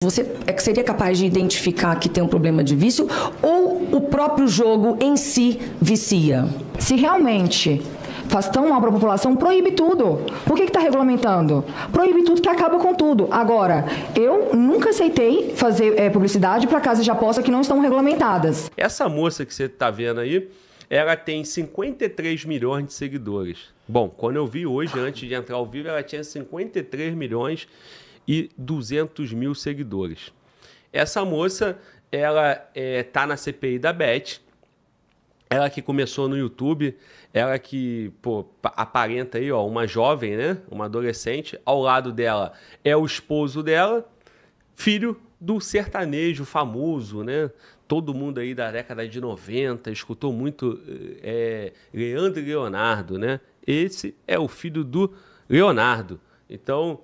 Você seria capaz de identificar que tem um problema de vício ou o próprio jogo em si vicia? Se realmente faz tão mal para a população, proíbe tudo. Por que está regulamentando? Proíbe tudo que acaba com tudo. Agora, eu nunca aceitei fazer publicidade para casas de aposta que não estão regulamentadas. Essa moça que você está vendo aí, ela tem 53 milhões de seguidores. Bom, quando eu vi hoje, antes de entrar ao vivo, ela tinha 53 milhões e 200 mil seguidores. Essa moça, ela tá na CPI da Bet, ela que começou no YouTube, ela que, pô, aparenta aí, ó, uma jovem, né, uma adolescente, ao lado dela é o esposo dela, filho do sertanejo famoso, né, todo mundo aí da década de 90 escutou muito Leandro e Leonardo, né, esse é o filho do Leonardo. Então,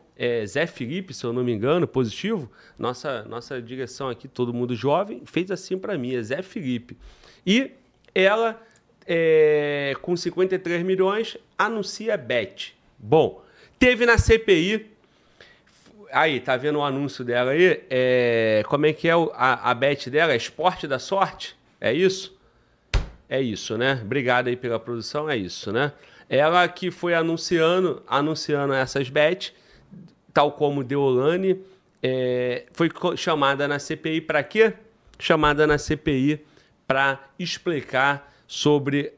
Zé Felipe, se eu não me engano, positivo, nossa direção aqui, todo mundo jovem, fez assim para mim, é Zé Felipe. E ela, com 53 milhões, anuncia Bet. Bom, teve na CPI, aí, tá vendo o anúncio dela aí? Como é que é a Bet dela? É Esporte da Sorte? É isso? É isso, né? Obrigado aí pela produção, é isso, né? Ela que foi anunciando essas bets, tal como Deolane, foi chamada na CPI para quê? Chamada na CPI para explicar sobre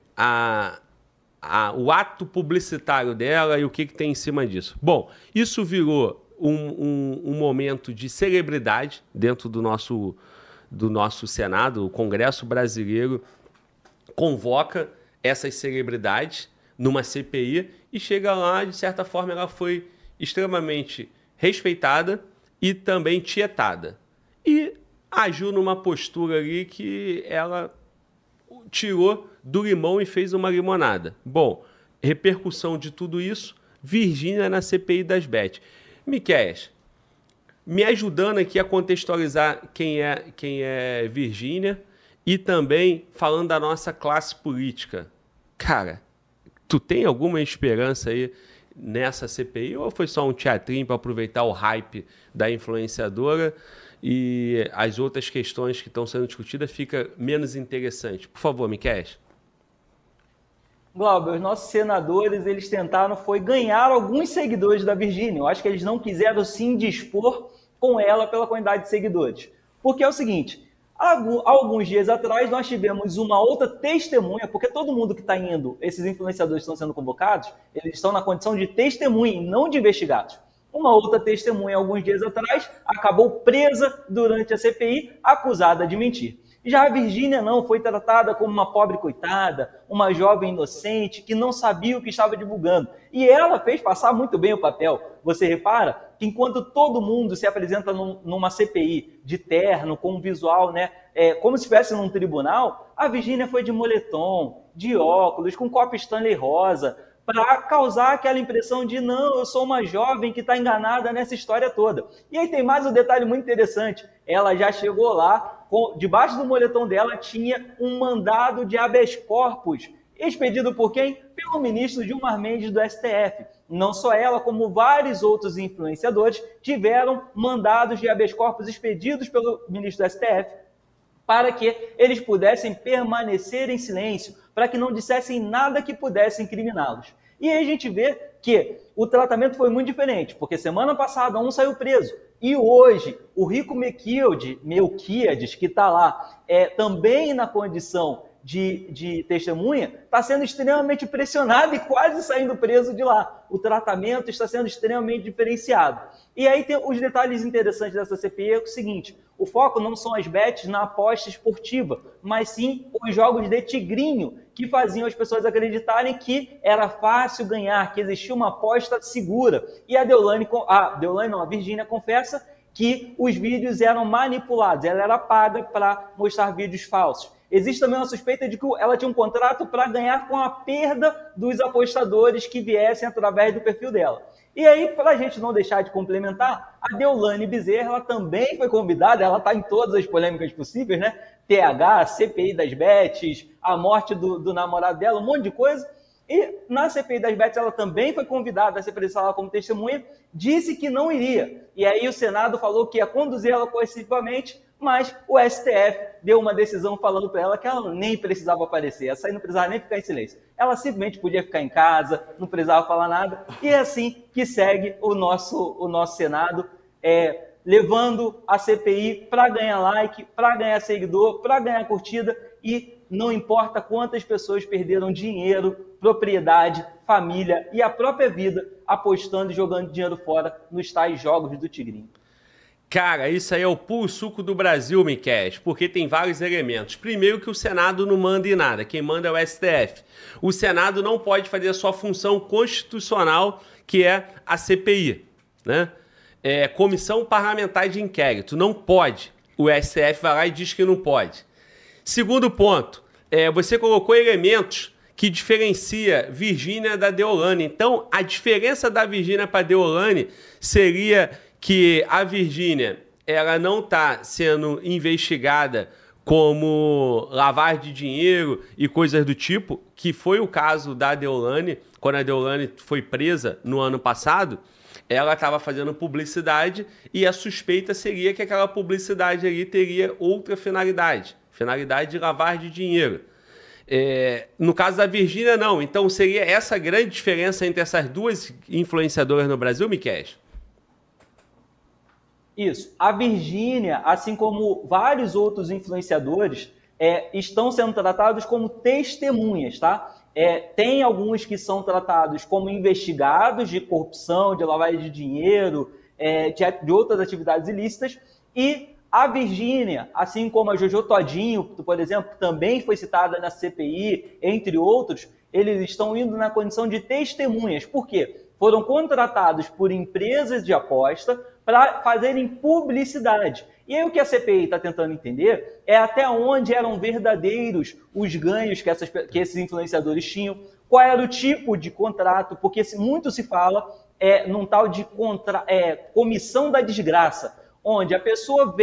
o ato publicitário dela e o que tem em cima disso. Bom, isso virou um momento de celebridade dentro do nosso Senado. O Congresso Brasileiro convoca essas celebridades numa CPI e chega lá, de certa forma, ela foi extremamente respeitada e também tietada. E agiu numa postura ali que ela tirou do limão e fez uma limonada. Bom, repercussão de tudo isso, Virgínia na CPI das Bet. Miquéias, me ajudando aqui a contextualizar quem é Virgínia e também falando da nossa classe política. Cara, tu tem alguma esperança aí nessa CPI ou foi só um teatrinho para aproveitar o hype da influenciadora e as outras questões que estão sendo discutidas fica menos interessante? Por favor, Miquéias. Glauber, os nossos senadores, eles tentaram ganhar alguns seguidores da Virgínia. Eu acho que eles não quiseram se indispor com ela pela quantidade de seguidores. Porque é o seguinte, alguns dias atrás nós tivemos uma outra testemunha, porque todo mundo que está indo, esses influenciadores que estão sendo convocados, eles estão na condição de testemunha e não de investigados. Uma outra testemunha, alguns dias atrás, acabou presa durante a CPI, acusada de mentir. Já a Virgínia não, foi tratada como uma pobre coitada, uma jovem inocente que não sabia o que estava divulgando. E ela fez passar muito bem o papel. Você repara que enquanto todo mundo se apresenta numa CPI de terno, com um visual, né, como se estivesse num tribunal, a Virgínia foi de moletom, de óculos, com copo Stanley rosa, para causar aquela impressão de não, eu sou uma jovem que está enganada nessa história toda. E aí tem mais um detalhe muito interessante. Ela já chegou lá, debaixo do moletom dela tinha um mandado de habeas corpus, expedido por quem? Pelo ministro Gilmar Mendes do STF. Não só ela, como vários outros influenciadores tiveram mandados de habeas corpus expedidos pelo ministro do STF para que eles pudessem permanecer em silêncio, para que não dissessem nada que pudesse incriminá-los. E aí a gente vê que o tratamento foi muito diferente, porque semana passada um saiu preso, e hoje o Rico Melquiades, que está lá, também na condição de testemunha, está sendo extremamente pressionado e quase saindo preso de lá. O tratamento está sendo extremamente diferenciado. E aí tem os detalhes interessantes dessa CPI é o seguinte, o foco não são as bets na aposta esportiva, mas sim os jogos de tigrinho, que faziam as pessoas acreditarem que era fácil ganhar, que existia uma aposta segura. E a Virgínia confessa que os vídeos eram manipulados, ela era paga para mostrar vídeos falsos. Existe também uma suspeita de que ela tinha um contrato para ganhar com a perda dos apostadores que viessem através do perfil dela. E aí, para a gente não deixar de complementar, a Deolane Bezerra ela também foi convidada, ela está em todas as polêmicas possíveis, né? TH, CPI das bets, a morte do namorado dela, um monte de coisa. E na CPI das bets, ela também foi convidada a se apresentar como testemunha, disse que não iria. E aí o Senado falou que ia conduzir ela coercitivamente, mas o STF deu uma decisão falando para ela que ela nem precisava aparecer, essa aí não precisava nem ficar em silêncio. Ela simplesmente podia ficar em casa, não precisava falar nada, e é assim que segue o nosso Senado, levando a CPI para ganhar like, para ganhar seguidor, para ganhar curtida, e não importa quantas pessoas perderam dinheiro, propriedade, família e a própria vida apostando e jogando dinheiro fora nos tais jogos do Tigrinho. Cara, isso aí é o puro suco do Brasil, Miquel, porque tem vários elementos. Primeiro que o Senado não manda em nada, quem manda é o STF. O Senado não pode fazer a sua função constitucional, que é a CPI, né? Comissão Parlamentar de Inquérito, não pode. O STF vai lá e diz que não pode. Segundo ponto, você colocou elementos que diferencia Virgínia da Deolane. Então, a diferença da Virgínia para a Deolane seria que a Virgínia ela não está sendo investigada como lavagem de dinheiro e coisas do tipo, que foi o caso da Deolane, quando a Deolane foi presa no ano passado. Ela estava fazendo publicidade e a suspeita seria que aquela publicidade ali teria outra finalidade de lavagem de dinheiro. No caso da Virgínia, não. Então, seria essa grande diferença entre essas duas influenciadoras no Brasil, Miquel? Isso. A Virgínia, assim como vários outros influenciadores, estão sendo tratados como testemunhas, tá? Tem alguns que são tratados como investigados de corrupção, de lavagem de dinheiro, de outras atividades ilícitas, e a Virgínia, assim como a Jojo Todinho, por exemplo, que também foi citada na CPI, entre outros, eles estão indo na condição de testemunhas. Por quê? Foram contratados por empresas de aposta para fazerem publicidade. E aí o que a CPI está tentando entender é até onde eram verdadeiros os ganhos que esses influenciadores tinham, qual era o tipo de contrato, porque muito se fala num tal de comissão da desgraça, onde a pessoa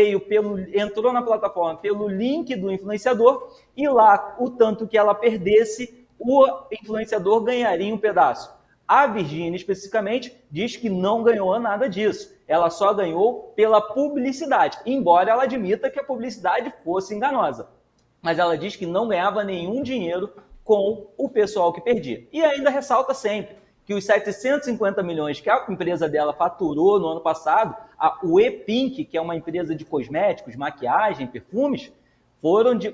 entrou na plataforma pelo link do influenciador e lá, o tanto que ela perdesse, o influenciador ganharia um pedaço. A Virgínia, especificamente, diz que não ganhou nada disso. Ela só ganhou pela publicidade, embora ela admita que a publicidade fosse enganosa. Mas ela diz que não ganhava nenhum dinheiro com o pessoal que perdia. E ainda ressalta sempre que os 750 milhões que a empresa dela faturou no ano passado, o E-Pink, que é uma empresa de cosméticos, maquiagem, perfumes,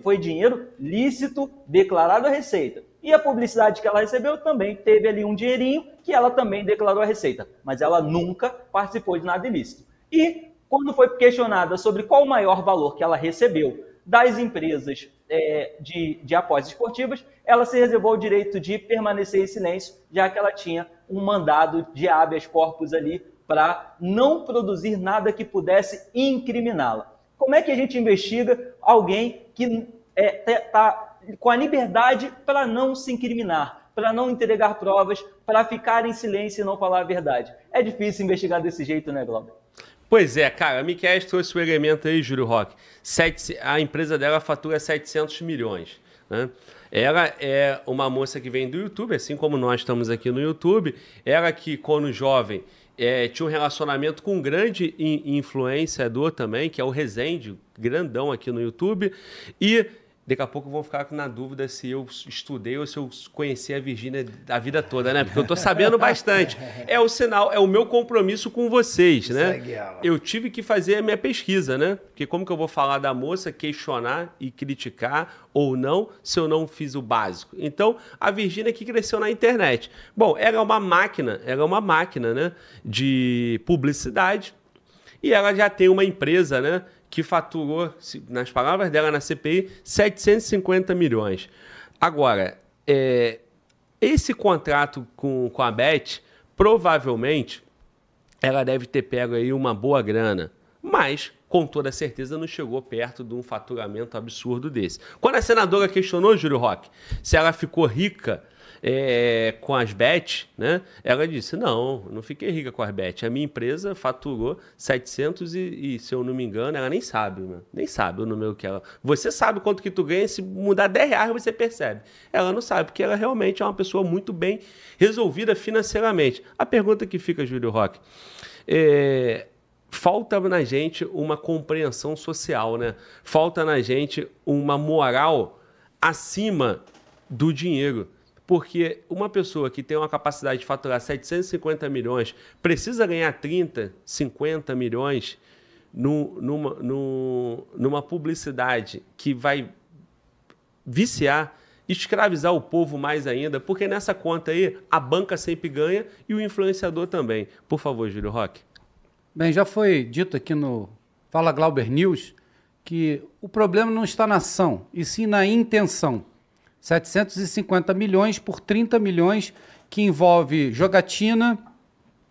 foi dinheiro lícito declarado à Receita. E a publicidade que ela recebeu também teve ali um dinheirinho que ela também declarou à Receita. Mas ela nunca participou de nada ilícito. E quando foi questionada sobre qual o maior valor que ela recebeu das empresas de apostas esportivas, ela se reservou o direito de permanecer em silêncio, já que ela tinha um mandado de habeas corpus ali para não produzir nada que pudesse incriminá-la. Como é que a gente investiga alguém que está com a liberdade para não se incriminar, para não entregar provas, para ficar em silêncio e não falar a verdade? É difícil investigar desse jeito, né, Glauber? Pois é, cara, a Miquel trouxe o elemento aí, Júlio Roque. A empresa dela fatura 700 milhões. Né? Ela é uma moça que vem do YouTube, assim como nós estamos aqui no YouTube. Ela que, quando jovem, tinha um relacionamento com um grande influenciador também, que é o Rezende, grandão aqui no YouTube. E daqui a pouco vão ficar na dúvida se eu estudei ou se eu conheci a Virgínia a vida toda, né? Porque eu tô sabendo bastante. É o sinal, é o meu compromisso com vocês, né? Eu tive que fazer a minha pesquisa, né? Porque como que eu vou falar da moça, questionar e criticar ou não, se eu não fiz o básico? Então, a Virgínia que cresceu na internet. Bom, ela é uma máquina, né? De publicidade e ela já tem uma empresa, né? Que faturou, nas palavras dela na CPI, 750 milhões. Agora, esse contrato com a Bet, provavelmente, ela deve ter pego aí uma boa grana, mas, com toda certeza, não chegou perto de um faturamento absurdo desse. Quando a senadora questionou, Júlio Roque, se ela ficou rica com as bets, né? Ela disse, não fiquei rica com as bets. A minha empresa faturou 700 e se eu não me engano, ela nem sabe, né? Nem sabe o número que ela... Você sabe quanto que tu ganha, se mudar 10 reais você percebe. Ela não sabe, porque ela realmente é uma pessoa muito bem resolvida financeiramente. A pergunta que fica, Júlio Roque, falta na gente uma compreensão social, né? Falta na gente uma moral acima do dinheiro. Porque uma pessoa que tem uma capacidade de faturar 750 milhões precisa ganhar 30, 50 milhões numa publicidade que vai viciar, escravizar o povo mais ainda, porque nessa conta aí a banca sempre ganha e o influenciador também. Por favor, Júlio Roque. Bem, já foi dito aqui no Fala Glauber News que o problema não está na ação, e sim na intenção. 750 milhões por 30 milhões que envolve jogatina,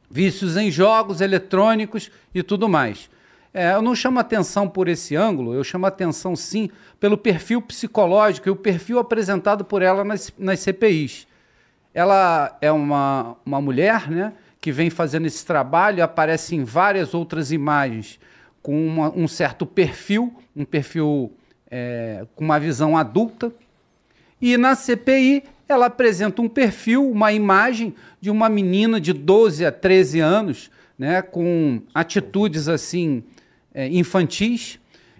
vícios em jogos eletrônicos e tudo mais. Eu não chamo atenção por esse ângulo, eu chamo atenção sim pelo perfil psicológico e o perfil apresentado por ela nas CPIs. Ela é uma mulher, né, que vem fazendo esse trabalho, aparece em várias outras imagens com um certo perfil, um perfil com uma visão adulta, e na CPI ela apresenta um perfil, uma imagem de uma menina de 12 a 13 anos, né, com atitudes assim infantis,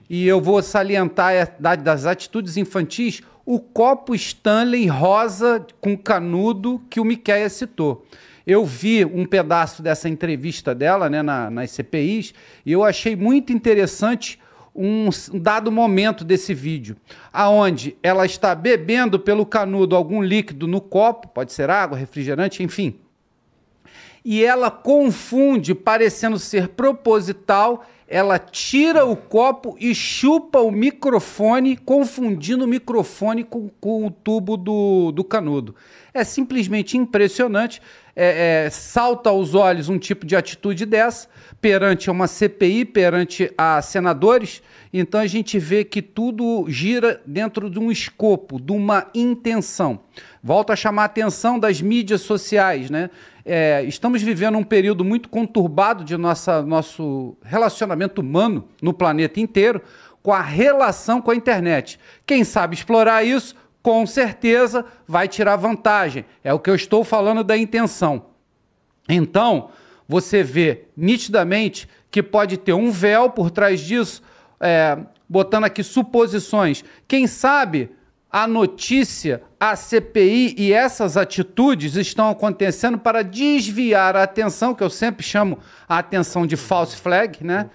e eu vou salientar das atitudes infantis o copo Stanley rosa com canudo que o Miquéia citou. Eu vi um pedaço dessa entrevista dela, né, nas CPIs, e eu achei muito interessante um dado momento desse vídeo, aonde ela está bebendo pelo canudo algum líquido no copo, pode ser água, refrigerante, enfim. E ela confunde, parecendo ser proposital, ela tira o copo e chupa o microfone, confundindo o microfone com o tubo do canudo. É simplesmente impressionante, salta aos olhos um tipo de atitude dessa, perante uma CPI, perante a senadores. Então a gente vê que tudo gira dentro de um escopo, de uma intenção. Volto a chamar a atenção das mídias sociais, né? Estamos vivendo um período muito conturbado de nosso relacionamento humano no planeta inteiro, com a relação com a internet. Quem sabe explorar isso, com certeza vai tirar vantagem. É o que eu estou falando da intenção. Então, você vê nitidamente que pode ter um véu por trás disso, botando aqui suposições. Quem sabe a notícia, a CPI e essas atitudes estão acontecendo para desviar a atenção, que eu sempre chamo a atenção de false flag, né?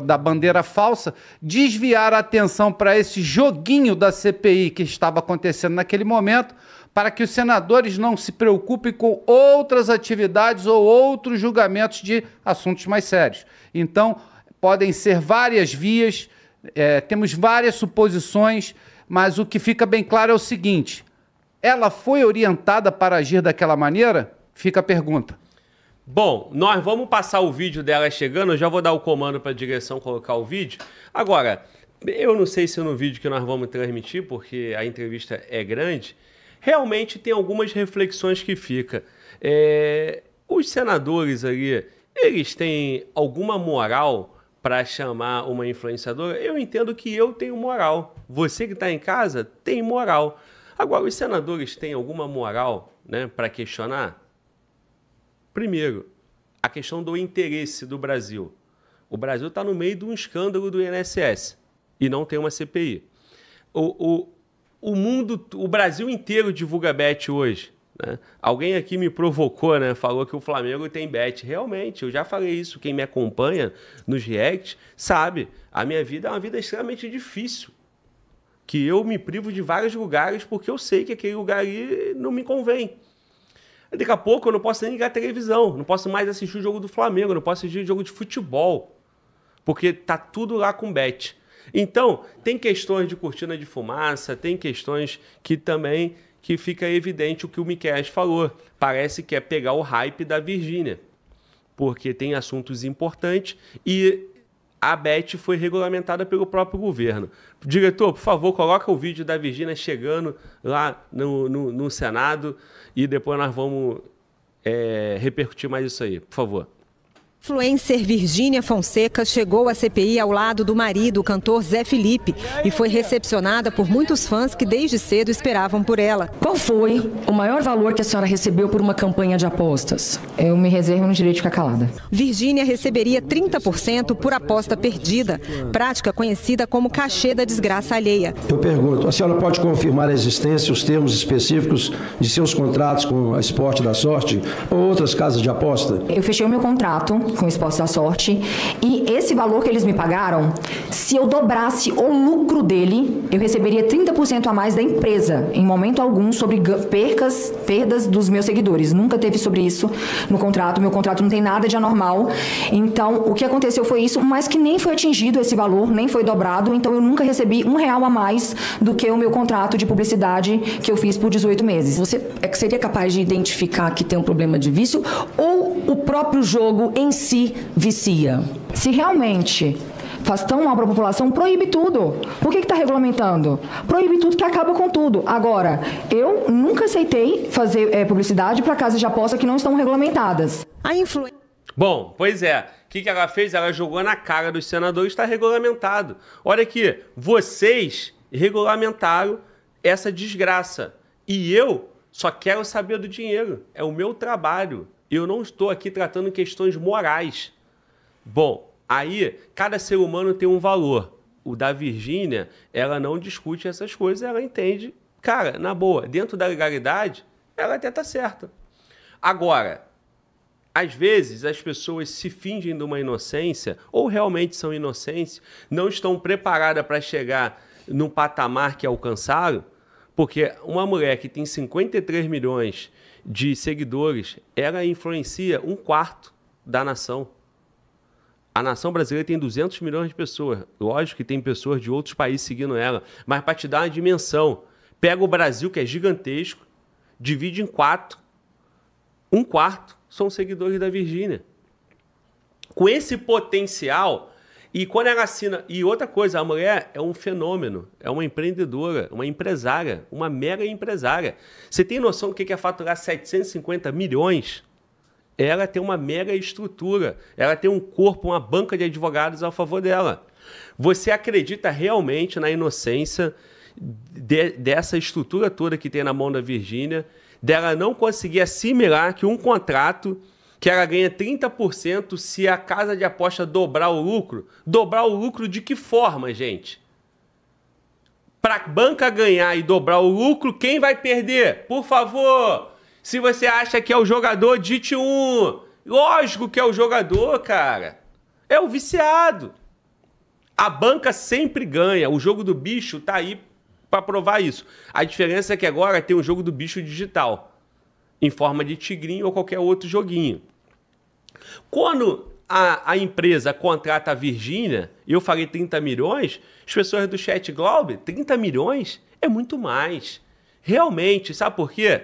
Da bandeira falsa, desviar a atenção para esse joguinho da CPI que estava acontecendo naquele momento, para que os senadores não se preocupem com outras atividades ou outros julgamentos de assuntos mais sérios. Então, podem ser várias vias, temos várias suposições, mas o que fica bem claro é o seguinte: ela foi orientada para agir daquela maneira? Fica a pergunta. Bom, nós vamos passar o vídeo dela chegando, eu já vou dar o comando para a direção colocar o vídeo. Agora, eu não sei se no vídeo que nós vamos transmitir, porque a entrevista é grande, realmente tem algumas reflexões que ficam. Os senadores ali, eles têm alguma moral para chamar uma influenciadora? Eu entendo que eu tenho moral. Você que está em casa tem moral. Agora, os senadores têm alguma moral, né, para questionar? Primeiro, a questão do interesse do Brasil. O Brasil está no meio de um escândalo do INSS e não tem uma CPI. O Brasil inteiro divulga bet hoje, né? Alguém aqui me provocou, né? Falou que o Flamengo tem bet. Realmente, eu já falei isso. Quem me acompanha nos reacts sabe. A minha vida é uma vida extremamente difícil. Que eu me privo de vários lugares porque eu sei que aquele lugar ali não me convém. Daqui a pouco eu não posso nem ligar a televisão, não posso mais assistir o jogo do Flamengo, não posso assistir o jogo de futebol, porque tá tudo lá com bet. Então, tem questões de cortina de fumaça, tem questões que também que fica evidente o que o Miquéia falou. Parece que é pegar o hype da Virgínia, porque tem assuntos importantes e a Bet foi regulamentada pelo próprio governo. Diretor, por favor, coloca o vídeo da Virgínia chegando lá no Senado e depois nós vamos repercutir mais isso aí. Por favor. Influencer Virgínia Fonseca chegou à CPI ao lado do marido, o cantor Zé Felipe, e foi recepcionada por muitos fãs que desde cedo esperavam por ela. Qual foi o maior valor que a senhora recebeu por uma campanha de apostas? Eu me reservo no direito de ficar calada. Virgínia receberia 30% por aposta perdida, prática conhecida como cachê da desgraça alheia. Eu pergunto, a senhora pode confirmar a existência, os termos específicos de seus contratos com a Esporte da Sorte ou outras casas de aposta? Eu fechei o meu contrato com o Esporte da Sorte e esse valor que eles me pagaram, se eu dobrasse o lucro dele, eu receberia 30% a mais da empresa, em momento algum, sobre perdas dos meus seguidores. Nunca teve sobre isso no contrato, meu contrato não tem nada de anormal. Então, o que aconteceu foi isso, mas que nem foi atingido esse valor, nem foi dobrado, então eu nunca recebi R$1 a mais do que o meu contrato de publicidade que eu fiz por 18 meses. Você seria capaz de identificar que tem um problema de vício ou o próprio jogo em si vicia? Se realmente faz tão mal para a população, proíbe tudo. Por que está regulamentando? Proíbe tudo que acaba com tudo. Agora, eu nunca aceitei fazer publicidade para casas de aposta que não estão regulamentadas. Bom, pois é. O que ela fez? Ela jogou na cara dos senadores, está regulamentado. Olha aqui, vocês regulamentaram essa desgraça. E eu só quero saber do dinheiro. É o meu trabalho. Eu não estou aqui tratando questões morais. Bom, aí cada ser humano tem um valor. O da Virgínia, ela não discute essas coisas, ela entende. Cara, na boa, dentro da legalidade, ela até está certa. Agora, às vezes as pessoas se fingem de uma inocência, ou realmente são inocentes, não estão preparadas para chegar no patamar que alcançaram, porque uma mulher que tem 53 milhões de seguidores, ela influencia 1/4 da nação. A nação brasileira tem 200 milhões de pessoas. Lógico que tem pessoas de outros países seguindo ela, mas para te dar uma dimensão, pega o Brasil, que é gigantesco, divide em 4. 1/4 são seguidores da Virgínia. Com esse potencial, e quando ela assina... E outra coisa, a mulher é um fenômeno, é uma empreendedora, uma empresária, uma mega empresária. Você tem noção do que é faturar 750 milhões? Ela tem uma mega estrutura, ela tem um corpo, uma banca de advogados a favor dela. Você acredita realmente na inocência dessa estrutura toda que tem na mão da Virgínia, dela não conseguir assimilar que um contrato que ela ganha 30% se a casa de aposta dobrar o lucro? Dobrar o lucro de que forma, gente? Para a banca ganhar e dobrar o lucro, quem vai perder? Por favor, se você acha que é o jogador, digite 1. Lógico que é o jogador, cara. É o viciado. A banca sempre ganha. O jogo do bicho tá aí para provar isso. A diferença é que agora tem um jogo do bicho digital, em forma de tigrinho ou qualquer outro joguinho. Quando a empresa contrata a Virgínia, eu falei 30 milhões, as pessoas do chat Glaube, 30 milhões é muito mais. Realmente, sabe por quê?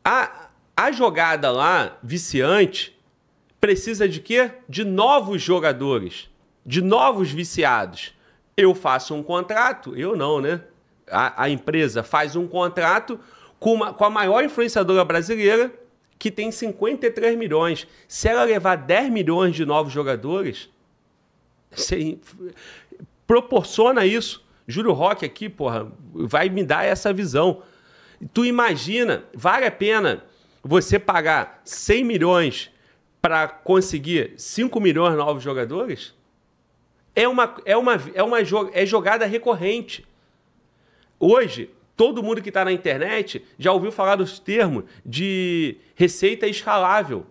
A jogada lá, viciante, precisa de quê? De novos jogadores, de novos viciados. Eu faço um contrato, eu não, né? A empresa faz um contrato com a maior influenciadora brasileira, que tem 53 milhões. Se ela levar 10 milhões de novos jogadores, você proporciona isso. Júlio Roque aqui, porra, vai me dar essa visão. Tu imagina, vale a pena você pagar 100 milhões para conseguir 5 milhões de novos jogadores? É jogada recorrente. Hoje, todo mundo que está na internet já ouviu falar dos termos de receita escalável.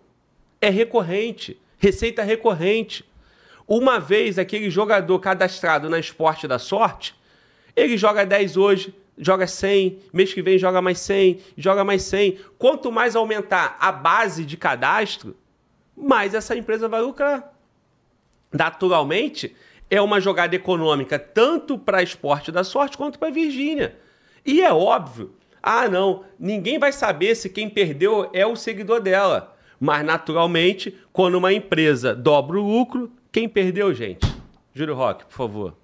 É recorrente, receita recorrente. Uma vez aquele jogador cadastrado na Esporte da Sorte, ele joga 10 hoje, joga 100, mês que vem joga mais 100, joga mais 100. Quanto mais aumentar a base de cadastro, mais essa empresa vai lucrar. Naturalmente, é uma jogada econômica tanto para a Esporte da Sorte quanto para a Virgínia. E é óbvio, não, ninguém vai saber se quem perdeu é o seguidor dela. Mas, naturalmente, quando uma empresa dobra o lucro, quem perdeu, gente? Júlio Roque, por favor.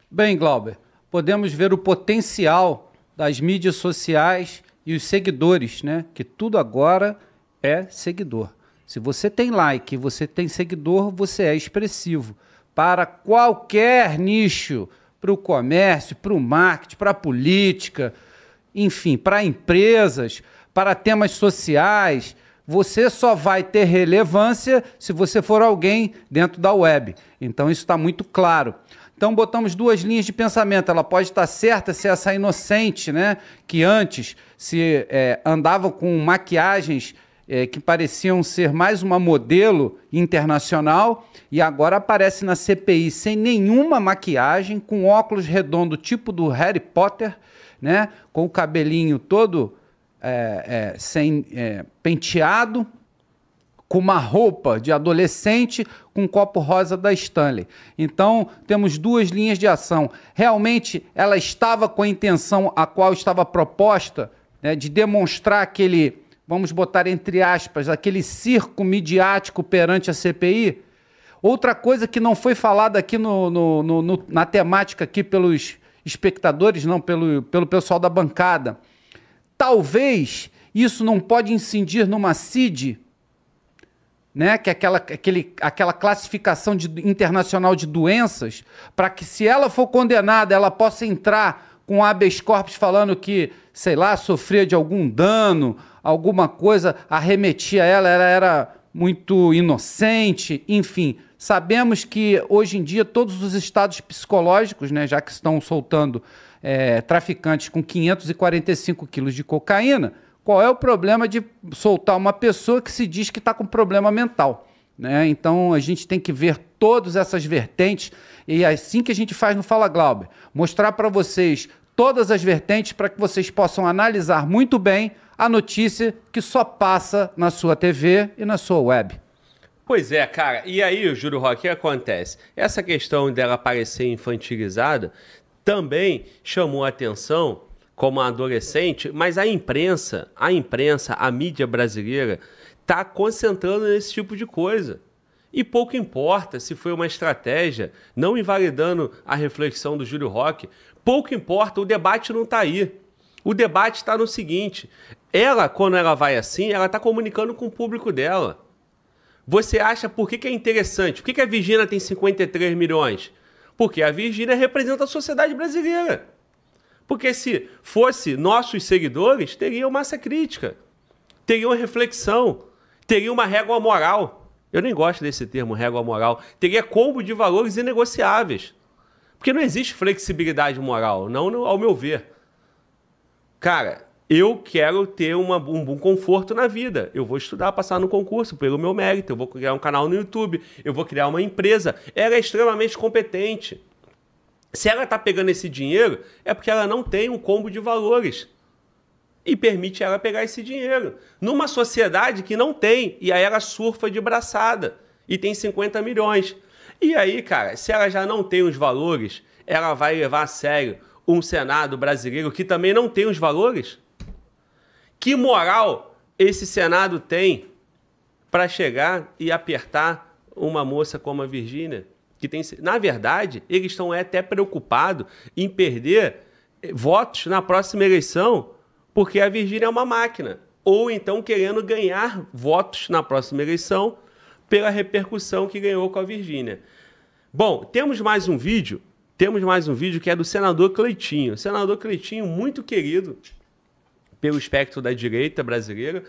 Bem, Glauber, podemos ver o potencial das mídias sociais e os seguidores, né? Que tudo agora é seguidor. Se você tem like, você tem seguidor, você é expressivo para qualquer nicho, para o comércio, para o marketing, para a política, enfim, para empresas, para temas sociais. Você só vai ter relevância se você for alguém dentro da web. Então isso está muito claro. Então botamos duas linhas de pensamento. Ela pode estar certa se essa inocente, né, que antes se andava com maquiagens que pareciam ser mais uma modelo internacional e agora aparece na CPI sem nenhuma maquiagem, com óculos redondo tipo do Harry Potter, né, com o cabelinho todo sem penteado, com uma roupa de adolescente, com um copo rosa da Stanley. Então, temos duas linhas de ação. Realmente, ela estava com a intenção a qual estava proposta, né, de demonstrar aquele, vamos botar entre aspas, aquele circo midiático perante a CPI. Outra coisa que não foi falada aqui na temática aqui pelos espectadores, não, pelo pessoal da bancada. Talvez isso não pode incidir numa CID, né, que é aquela classificação internacional de doenças, para que, se ela for condenada, ela possa entrar com habeas corpus falando que, sei lá, sofria de algum dano, alguma coisa arremetia a ela era muito inocente, enfim. Sabemos que, hoje em dia, todos os estados psicológicos, né, já que estão soltando traficantes com 545 quilos de cocaína, qual é o problema de soltar uma pessoa que se diz que está com problema mental, né? Então, a gente tem que ver todas essas vertentes e é assim que a gente faz no Fala Glauber. Mostrar para vocês todas as vertentes para que vocês possam analisar muito bem a notícia que só passa na sua TV e na sua web. Pois é, cara. E aí, Júlio Roque, o que acontece? Essa questão dela parecer infantilizada também chamou a atenção como adolescente, mas a imprensa, a mídia brasileira, está concentrando nesse tipo de coisa. E pouco importa se foi uma estratégia, não invalidando a reflexão do Júlio Roque, pouco importa, o debate não está aí. O debate está no seguinte, ela, quando ela vai assim, ela está comunicando com o público dela. Você acha por que é interessante? Por que a Virgínia tem 53 milhões? Porque a Virgínia representa a sociedade brasileira. Porque se fosse nossos seguidores, teriam massa crítica, teriam reflexão, teria uma régua moral. Eu nem gosto desse termo, régua moral. Teria combo de valores inegociáveis. Porque não existe flexibilidade moral, não ao meu ver. Cara, eu quero ter um bom conforto na vida. Eu vou estudar, passar no concurso pelo meu mérito. Eu vou criar um canal no YouTube. Eu vou criar uma empresa. Ela é extremamente competente. Se ela está pegando esse dinheiro, é porque ela não tem um combo de valores. E permite ela pegar esse dinheiro. Numa sociedade que não tem. E aí ela surfa de braçada. E tem 50 milhões. E aí, cara, se ela já não tem os valores, ela vai levar a sério um Senado brasileiro que também não tem os valores? Que moral esse Senado tem para chegar e apertar uma moça como a Virgínia? Que tem, na verdade, eles estão até preocupados em perder votos na próxima eleição, porque a Virgínia é uma máquina. Ou então querendo ganhar votos na próxima eleição pela repercussão que ganhou com a Virgínia. Bom, temos mais um vídeo que é do senador Cleitinho. Senador Cleitinho, muito querido pelo espectro da direita brasileira,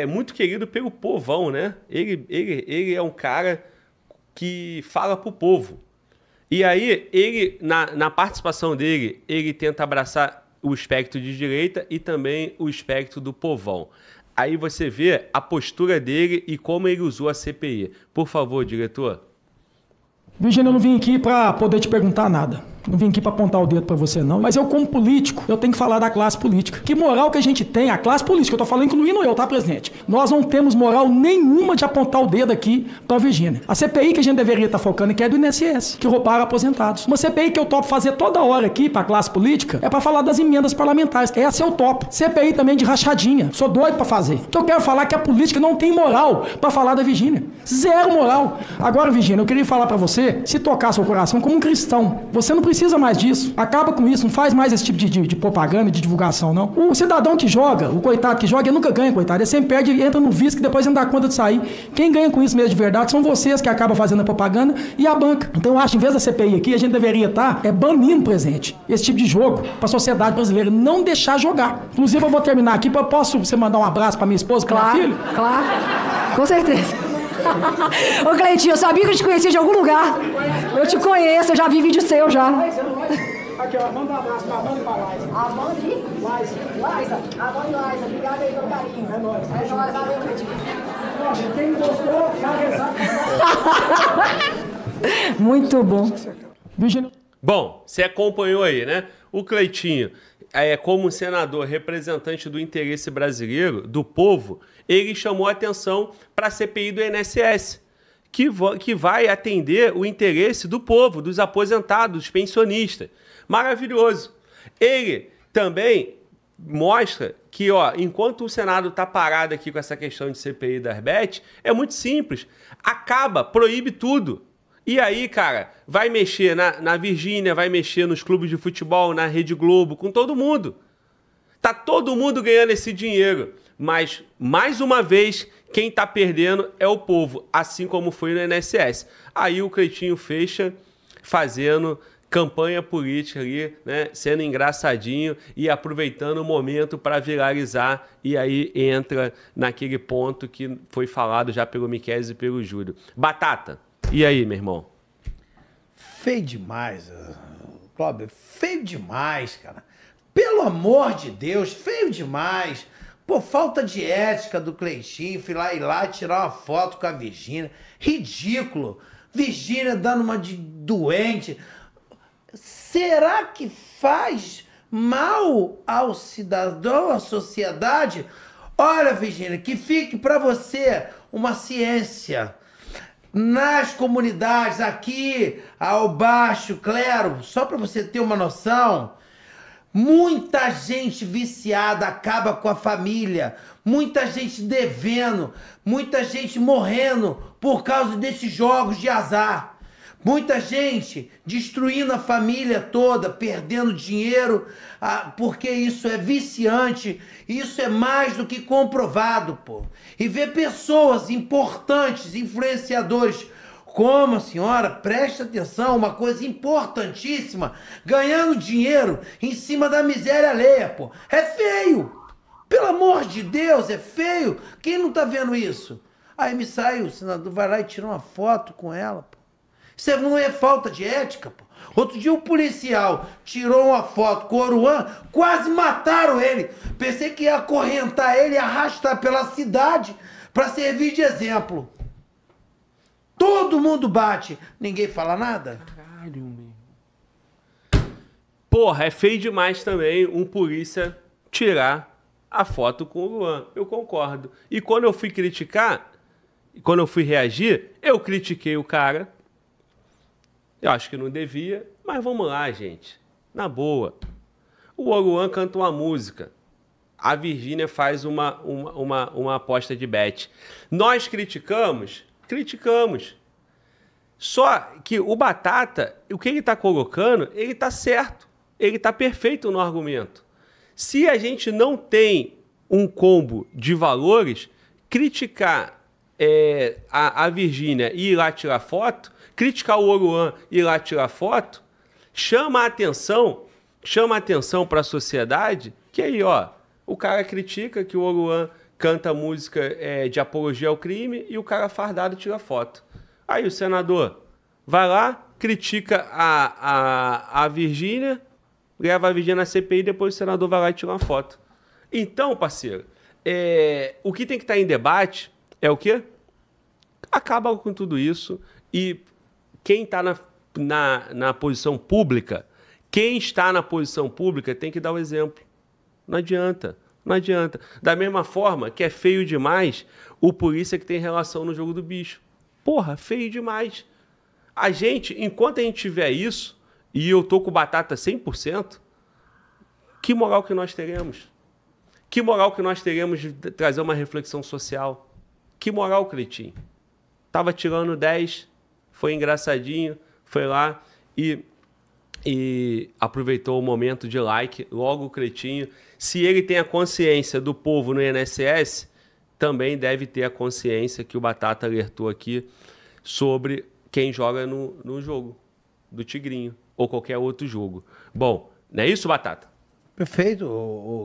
muito querido pelo povão, né? Ele é um cara que fala para o povo. E aí, ele, na participação dele, ele tenta abraçar o espectro de direita e também o espectro do povão. Aí você vê a postura dele e como ele usou a CPI. Por favor, diretor. Virgínia, eu não vim aqui para poder te perguntar nada. Não vim aqui para apontar o dedo para você, não. Mas eu, como político, eu tenho que falar da classe política. Que moral que a gente tem, a classe política, eu tô falando incluindo eu, tá, presidente? Nós não temos moral nenhuma de apontar o dedo aqui para a Virgínia. A CPI que a gente deveria estar focando aqui é do INSS, que roubaram aposentados. Uma CPI que eu topo fazer toda hora aqui para a classe política é para falar das emendas parlamentares. Essa eu topo. CPI também de rachadinha. Sou doido para fazer. Então eu quero falar que a política não tem moral para falar da Virgínia. Zero moral. Agora, Virgínia, eu queria falar para você, se tocar seu coração como um cristão, você não precisa mais disso. Acaba com isso, não faz mais esse tipo de propaganda, de divulgação, não. O cidadão que joga, o coitado que joga, ele nunca ganha, coitado. Ele sempre perde, entra no vício, que depois ele não dá conta de sair. Quem ganha com isso mesmo de verdade são vocês que acabam fazendo a propaganda e a banca. Então eu acho, em vez da CPI aqui, a gente deveria estar banindo, presidente, esse tipo de jogo para a sociedade brasileira. Não deixar jogar. Inclusive, eu vou terminar aqui, posso você mandar um abraço para minha esposa, para minha filha? Claro, com certeza. Ô, Cleitinho, eu sabia que eu te conhecia de algum lugar. Eu te conheço, eu já vi vídeo seu já. Aqui, ó, manda um abraço pra Amanda e pra Laisa. Amanda e Laisa. Amanda e Laisa, obrigado aí pelo carinho. É nóis. É nóis, valeu, Cleitinho. Quem gostou, já rezar. Muito bom. Virgínia. Bom, você acompanhou aí, né? O Cleitinho, como senador representante do interesse brasileiro, do povo, ele chamou a atenção para a CPI do INSS, que vai atender o interesse do povo, dos aposentados, dos pensionistas. Maravilhoso. Ele também mostra que, ó, enquanto o Senado está parado aqui com essa questão de CPI das Bet, é muito simples. Acaba, proíbe tudo. E aí, cara, vai mexer na Virgínia, vai mexer nos clubes de futebol, na Rede Globo, com todo mundo. Tá todo mundo ganhando esse dinheiro. Mas, mais uma vez, quem tá perdendo é o povo, assim como foi no INSS. Aí o Cleitinho fecha fazendo campanha política ali, né, sendo engraçadinho e aproveitando o momento para viralizar, e aí entra naquele ponto que foi falado já pelo Miqueias e pelo Júlio. Batata, e aí, meu irmão? Feio demais, Cláudio, feio demais, cara. Pelo amor de Deus, feio demais. Pô, falta de ética do Cleitinho, ir lá tirar uma foto com a Virgínia. Ridículo. Virgínia dando uma de doente. Será que faz mal ao cidadão, à sociedade? Olha, Virgínia, que fique para você uma ciência. Nas comunidades, aqui, ao baixo clero, só para você ter uma noção, muita gente viciada acaba com a família, muita gente devendo, muita gente morrendo por causa desses jogos de azar. Muita gente destruindo a família toda, perdendo dinheiro, porque isso é viciante, isso é mais do que comprovado, pô. E ver pessoas importantes, influenciadores, como a senhora, preste atenção, uma coisa importantíssima, ganhando dinheiro em cima da miséria alheia, pô. É feio! Pelo amor de Deus, é feio! Quem não tá vendo isso? Aí me sai, o senador vai lá e tira uma foto com ela, pô. Isso não é falta de ética, pô. Outro dia um policial tirou uma foto com o Oruan, quase mataram ele. Pensei que ia acorrentar ele e arrastar pela cidade para servir de exemplo. Todo mundo bate, ninguém fala nada. Caralho, meu. Porra, é feio demais também um polícia tirar a foto com o Luan. Eu concordo. E quando eu fui criticar, quando eu fui reagir, eu critiquei o cara. Eu acho que não devia, mas vamos lá, gente. Na boa. O Oruan canta uma música. A Virgínia faz uma aposta de bet. Nós criticamos? Criticamos. Só que o Batata, o que ele está colocando, ele está certo. Ele está perfeito no argumento. Se a gente não tem um combo de valores, criticar a Virgínia e ir lá tirar foto, criticar o Oruan e ir lá tirar foto, chama a atenção para a sociedade, que aí, ó, o cara critica que o Oruan canta música de apologia ao crime e o cara fardado tira foto. Aí o senador vai lá, critica a Virgínia, leva a Virgínia na CPI e depois o senador vai lá e tira uma foto. Então, parceiro, o que tem que estar em debate é o quê? Acaba com tudo isso e quem está na posição pública Quem está na posição pública tem que dar o exemplo. Não adianta. Não adianta. Da mesma forma que é feio demais o polícia que tem relação no jogo do bicho. Porra, feio demais. A gente, enquanto a gente tiver isso, e eu tô com batata 100%, que moral que nós teremos? Que moral que nós teremos de trazer uma reflexão social? Que moral, Cleitinho? Tava tirando 10, foi engraçadinho, foi lá e aproveitou o momento de like, logo o Cleitinho. Se ele tem a consciência do povo no INSS, também deve ter a consciência que o Batata alertou aqui sobre quem joga no jogo do Tigrinho ou qualquer outro jogo. Bom, não é isso, Batata? Perfeito,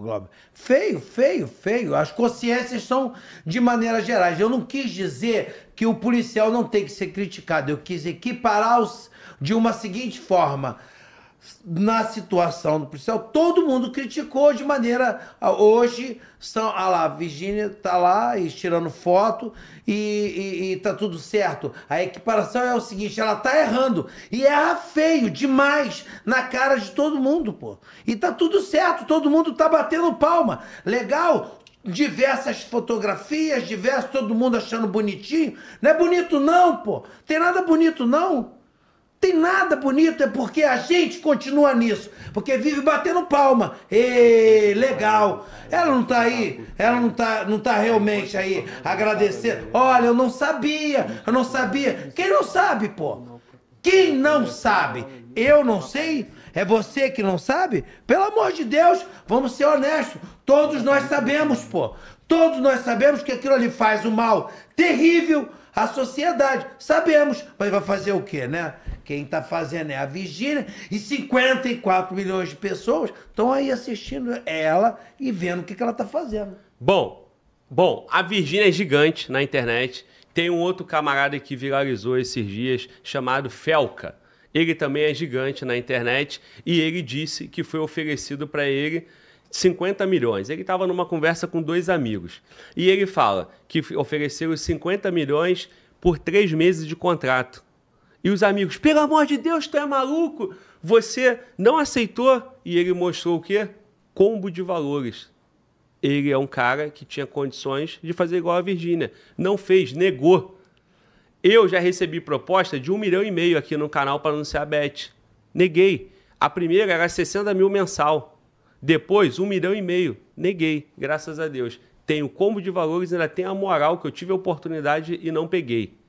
Glauber. Feio, feio, feio. As consciências são de maneira gerais. Eu não quis dizer que o policial não tem que ser criticado. Eu quis equiparar de uma seguinte forma. Na situação do policial, todo mundo criticou de maneira... Hoje, a Virgínia tá lá e tirando foto e tá tudo certo. A equiparação é o seguinte, ela tá errando. E erra feio demais na cara de todo mundo, pô. E tá tudo certo, todo mundo tá batendo palma. Legal, diversas fotografias, todo mundo achando bonitinho. Não é bonito não, pô. Tem nada bonito não. Tem nada bonito, é porque a gente continua nisso. Porque vive batendo palma. Ê, legal. Ela não tá aí, ela não tá realmente aí agradecendo. Olha, eu não sabia. Quem não sabe, pô? Quem não sabe? Eu não sei? É você que não sabe? Pelo amor de Deus, vamos ser honestos. Todos nós sabemos, pô. Todos nós sabemos que aquilo ali faz um mal terrível à sociedade. Sabemos. Mas vai fazer o quê, né? Quem está fazendo é a Virgínia e 54 milhões de pessoas estão aí assistindo ela e vendo o que ela está fazendo. Bom, a Virgínia é gigante na internet. Tem um outro camarada que viralizou esses dias chamado Felca. Ele também é gigante na internet e ele disse que foi oferecido para ele 50 milhões. Ele estava numa conversa com 2 amigos. E ele fala que ofereceram 50 milhões por 3 meses de contrato. E os amigos, pelo amor de Deus, tu é maluco? Você não aceitou? E ele mostrou o quê? Combo de valores. Ele é um cara que tinha condições de fazer igual a Virgínia. Não fez, negou. Eu já recebi proposta de 1,5 milhão aqui no canal para anunciar a Bet. Neguei. A primeira era 60 mil mensal. Depois, 1,5 milhão. Neguei, graças a Deus. Tem o combo de valores e ainda tem a moral que eu tive a oportunidade e não peguei.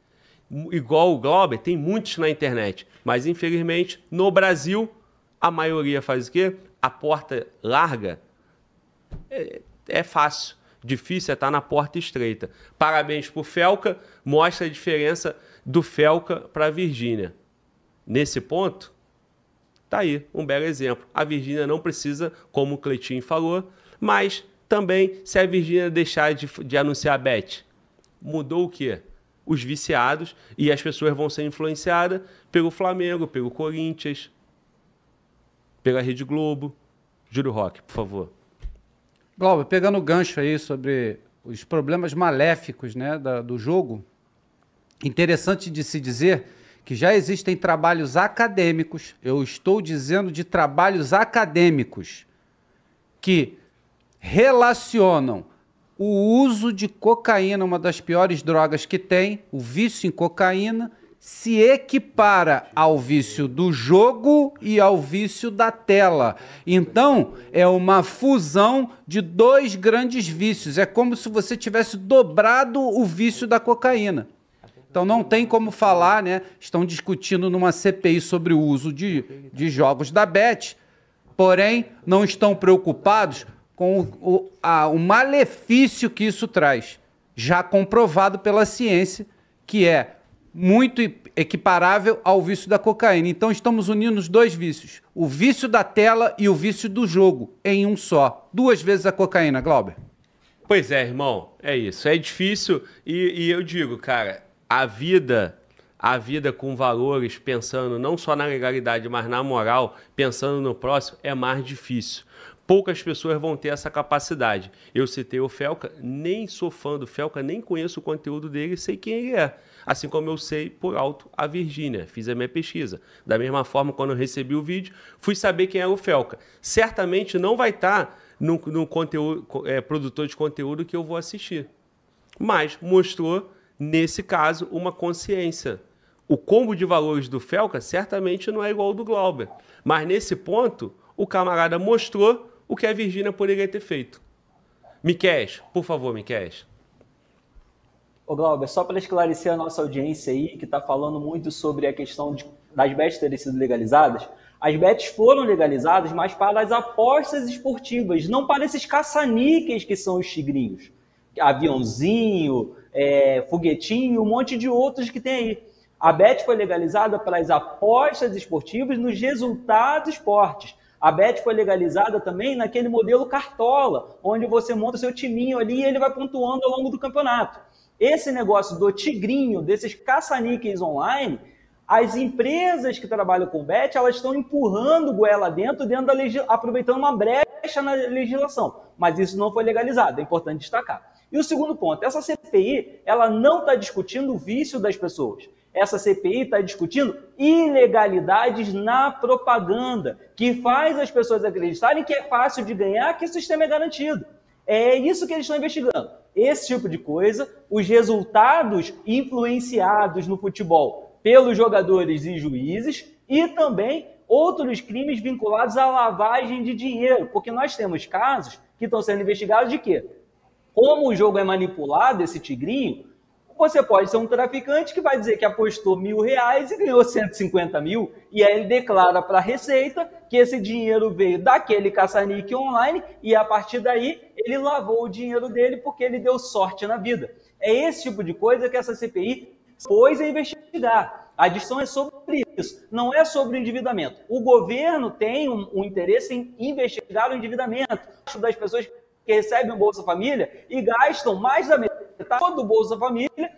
Igual o Glauber, tem muitos na internet. Mas, infelizmente, no Brasil, a maioria faz o quê? A porta larga é fácil. Difícil é estar na porta estreita. Parabéns para o Felca. Mostra a diferença do Felca para a Virgínia. Nesse ponto, tá aí um belo exemplo. A Virgínia não precisa, como o Cleitinho falou, mas também, se a Virgínia deixar de anunciar a Bet, mudou o quê? Os viciados e as pessoas vão ser influenciadas pelo Flamengo, pelo Corinthians, pela Rede Globo. Júlio Roque, por favor. Glauber, pegando o gancho aí sobre os problemas maléficos, né, do jogo, interessante de se dizer que já existem trabalhos acadêmicos, eu estou dizendo de trabalhos acadêmicos, que relacionam o uso de cocaína, uma das piores drogas que tem, o vício em cocaína, se equipara ao vício do jogo e ao vício da tela. Então, é uma fusão de 2 grandes vícios. É como se você tivesse dobrado o vício da cocaína. Então, não tem como falar, né? Estão discutindo numa CPI sobre o uso de jogos da Bet, porém, não estão preocupados com o malefício que isso traz, já comprovado pela ciência, que é muito equiparável ao vício da cocaína. Então estamos unindo os 2 vícios, o vício da tela e o vício do jogo, em um só. 2 vezes a cocaína, Glauber. Pois é, irmão, é isso. É difícil e eu digo, cara, a vida com valores, pensando não só na legalidade, mas na moral, pensando no próximo, é mais difícil. poucas pessoas vão ter essa capacidade. Eu citei o Felca, nem sou fã do Felca, nem conheço o conteúdo dele, sei quem ele é. Assim como eu sei por alto a Virgínia, fiz a minha pesquisa. Da mesma forma, quando eu recebi o vídeo, fui saber quem era o Felca. Certamente não vai estar no conteúdo, produtor de conteúdo que eu vou assistir. Mas mostrou, nesse caso, uma consciência. O combo de valores do Felca certamente não é igual ao do Glauber. Mas nesse ponto, o camarada mostrou o que a Virgínia poderia ter feito. Miquéias, por favor, Miquéias. Ô Glauber, só para esclarecer a nossa audiência aí, que está falando muito sobre a questão das bets terem sido legalizadas, as bets foram legalizadas, mas para as apostas esportivas, não para esses caça-níqueis que são os tigrinhos. Aviãozinho, foguetinho, um monte de outros que tem aí. A bet foi legalizada para as apostas esportivas nos resultados esportes. A bet foi legalizada também naquele modelo cartola, onde você monta o seu timinho ali e ele vai pontuando ao longo do campeonato. Esse negócio do tigrinho, desses caça-níqueis online, as empresas que trabalham com bet, elas estão empurrando goela dentro da aproveitando uma brecha na legislação. Mas isso não foi legalizado, é importante destacar. E o segundo ponto, essa CPI, ela não está discutindo o vício das pessoas. Essa CPI está discutindo ilegalidades na propaganda, que faz as pessoas acreditarem que é fácil de ganhar, que o sistema é garantido. É isso que eles estão investigando. Esse tipo de coisa, os resultados influenciados no futebol pelos jogadores e juízes e também outros crimes vinculados à lavagem de dinheiro, porque nós temos casos que estão sendo investigados de quê? Como o jogo é manipulado, esse tigrinho, você pode ser um traficante que vai dizer que apostou R$1.000 e ganhou 150 mil, e aí ele declara para a Receita que esse dinheiro veio daquele caça-níquel online e a partir daí ele lavou o dinheiro dele porque ele deu sorte na vida. É esse tipo de coisa que essa CPI pôs a investigar. A discussão é sobre isso, não é sobre o endividamento. O governo tem um interesse em investigar o endividamento das pessoas que recebem o Bolsa Família e gastam mais da metade do Bolsa Família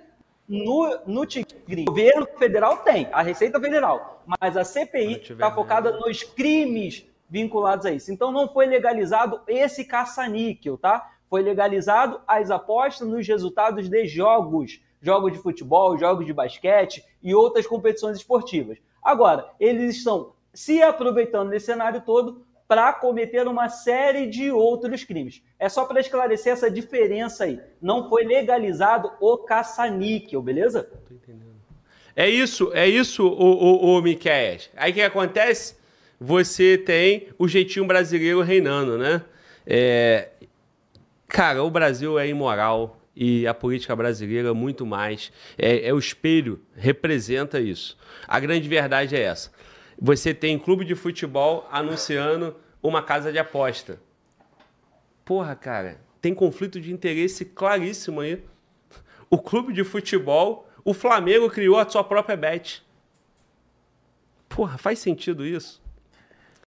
no tigrinho. O governo federal tem, a Receita Federal, mas a CPI está focada nos crimes vinculados a isso. Então não foi legalizado esse caça-níquel, tá? Foi legalizado as apostas nos resultados de jogos de futebol, jogos de basquete e outras competições esportivas. Agora, eles estão se aproveitando desse cenário todo para cometer uma série de outros crimes. É só para esclarecer essa diferença aí. Não foi legalizado o caça-níquel, beleza? Tô entendendo. É isso, o Miquéias. Aí o que acontece? Você tem o jeitinho brasileiro reinando, né? Cara, o Brasil é imoral e a política brasileira muito mais. O espelho, representa isso. A grande verdade é essa. Você tem clube de futebol anunciando uma casa de aposta. Porra, cara, tem conflito de interesse claríssimo aí. O clube de futebol, o Flamengo criou a sua própria bet. Porra, faz sentido isso?